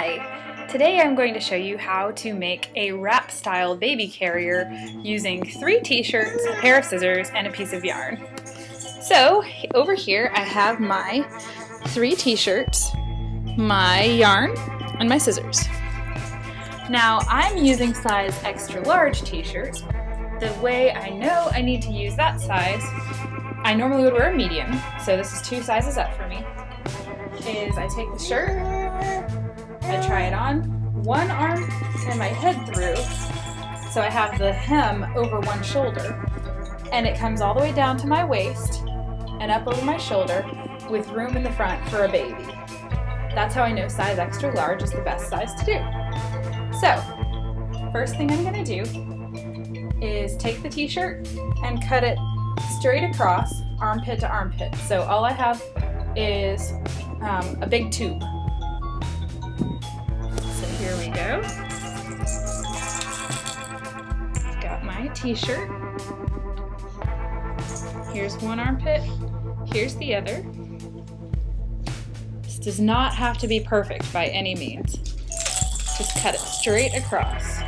Hi! Today I'm going to show you how to make a wrap style baby carrier using 3 t-shirts, a pair of scissors, and a piece of yarn. So over here I have my 3 t-shirts, my yarn, and my scissors. Now I'm using size extra large t-shirts. The way I know I need to use that size, I normally would wear a medium, so this is 2 sizes up for me, is I take the shirt, I try it on, one arm and my head through, so I have the hem over one shoulder, and it comes all the way down to my waist and up over my shoulder with room in the front for a baby. That's how I know size extra large is the best size to do. So, first thing I'm going to do is take the t-shirt and cut it straight across, armpit to armpit. So all I have is a big tube. So here we go. Got my t-shirt. Here's one armpit, here's the other. This does not have to be perfect by any means. Just cut it straight across.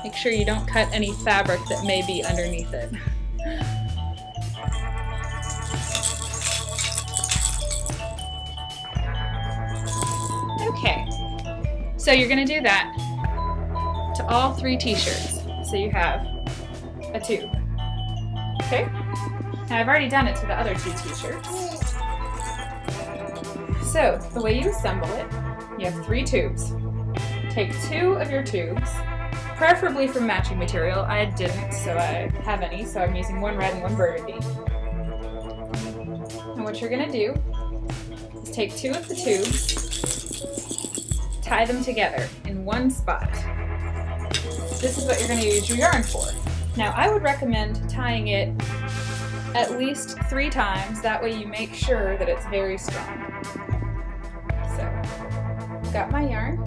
Make sure you don't cut any fabric that may be underneath it. Okay, so you're going to do that to all 3 t-shirts. So you have a tube. Okay, now I've already done it to the other 2 t-shirts. So the way you assemble it, you have 3 tubes. Take 2 of your tubes, preferably from matching material. I didn't, so I have any, so I'm using one red and one burgundy. And what you're going to do is take 2 of the tubes, tie them together in one spot. This is what you're going to use your yarn for. Now I would recommend tying it at least 3 times, that way you make sure that it's very strong. So, got my yarn.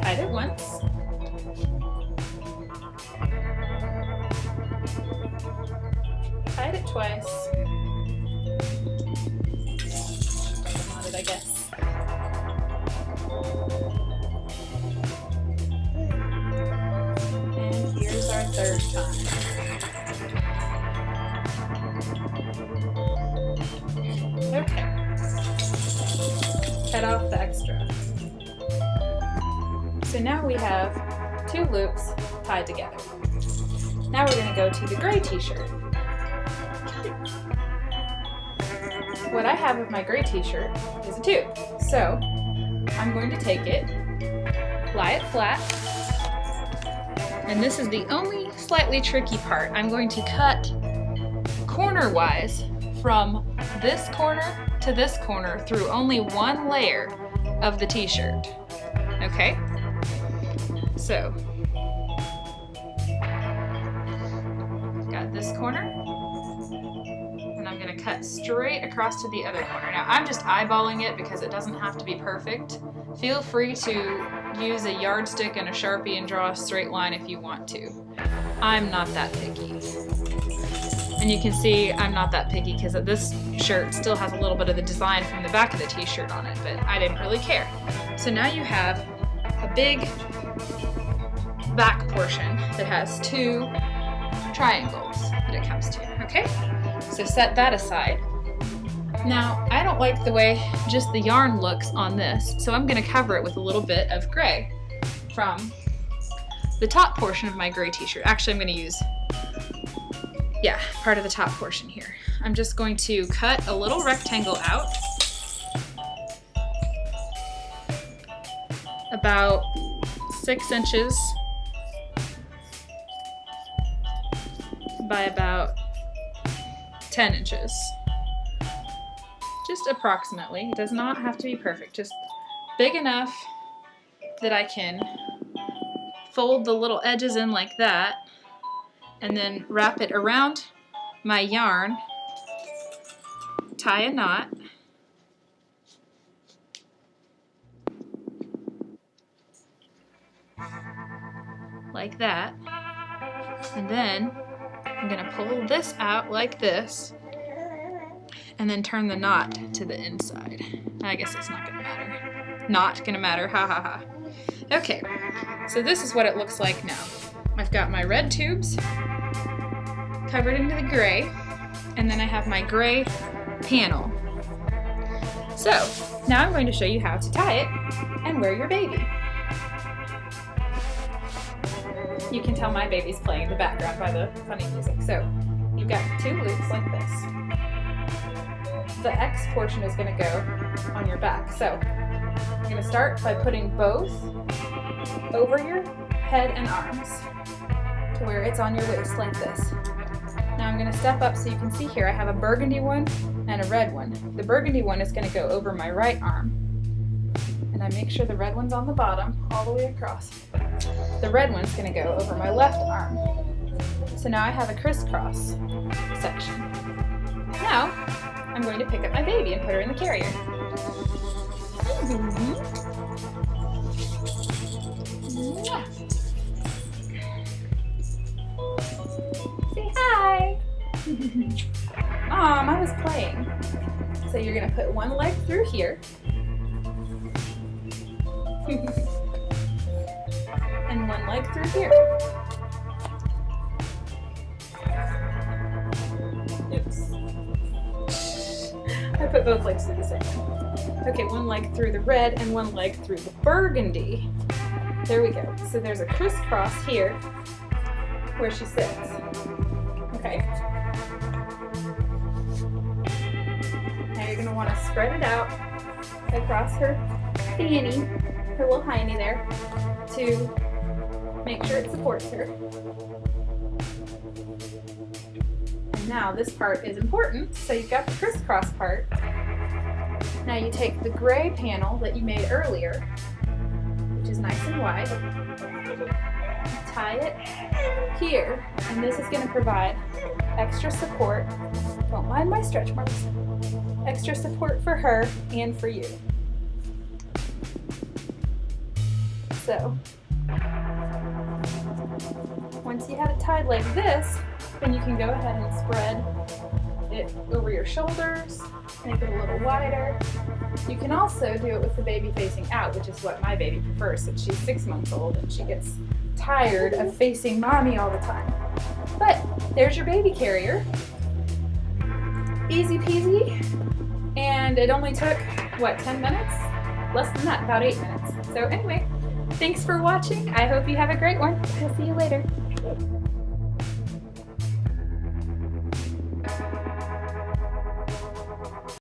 Tied it once. Tied it twice. Knotted, I guess. And here's our 3rd time. Okay. Cut off the extra. So now we have 2 loops tied together. Now we're going to go to the gray t-shirt. What I have with my gray t-shirt is a tube. So I'm going to take it, lie it flat, and this is the only slightly tricky part. I'm going to cut corner-wise from this corner to this corner through only one layer of the t-shirt. Okay? So, got this corner, and I'm going to cut straight across to the other corner. Now I'm just eyeballing it because it doesn't have to be perfect. Feel free to use a yardstick and a Sharpie and draw a straight line if you want to. I'm not that picky. And you can see I'm not that picky because this shirt still has a little bit of the design from the back of the t-shirt on it, but I didn't really care. So now you have a big back portion that has 2 triangles that it comes to, okay? So set that aside. Now, I don't like the way just the yarn looks on this, so I'm going to cover it with a little bit of gray from the top portion of my gray t-shirt. Actually, I'm going to use, part of the top portion here. I'm just going to cut a little rectangle out, about 6 inches by about 10 inches. Just approximately. It does not have to be perfect, just big enough that I can fold the little edges in like that and then wrap it around my yarn, tie a knot, like that. And then I'm gonna pull this out like this and then turn the knot to the inside. I guess it's not gonna matter. Not gonna matter, ha ha ha. Okay, so this is what it looks like now. I've got my red tubes covered into the gray, and then I have my gray panel. So now I'm going to show you how to tie it and wear your baby. You can tell my baby's playing in the background by the funny music. So you've got 2 loops like this. The X portion is going to go on your back. So you're going to start by putting both over your head and arms to where it's on your waist like this. Now I'm going to step up so you can see here I have a burgundy one and a red one. The burgundy one is going to go over my right arm. And I make sure the red one's on the bottom all the way across. The red one's going to go over my left arm. So now I have a crisscross section. Now I'm going to pick up my baby and put her in the carrier. Say hi! Mom, I was playing. So you're going to put one leg through here. And one leg through here. Oops. I put both legs through the same one. Okay, one leg through the red and one leg through the burgundy. There we go. So there's a crisscross here where she sits. Okay. Now you're going to want to spread it out across her fanny, her little hiney there, to make sure it supports her. And now this part is important. So you've got the crisscross part. Now you take the gray panel that you made earlier, which is nice and wide, tie it here, and this is going to provide extra support. Don't mind my stretch marks. Extra support for her and for you. So once you have it tied like this, then you can go ahead and spread it over your shoulders, make it a little wider. You can also do it with the baby facing out, which is what my baby prefers since she's 6 months old and she gets tired of facing mommy all the time. But there's your baby carrier. Easy peasy. And it only took, what, 10 minutes? Less than that, about 8 minutes. So anyway, thanks for watching. I hope you have a great one. I'll see you later.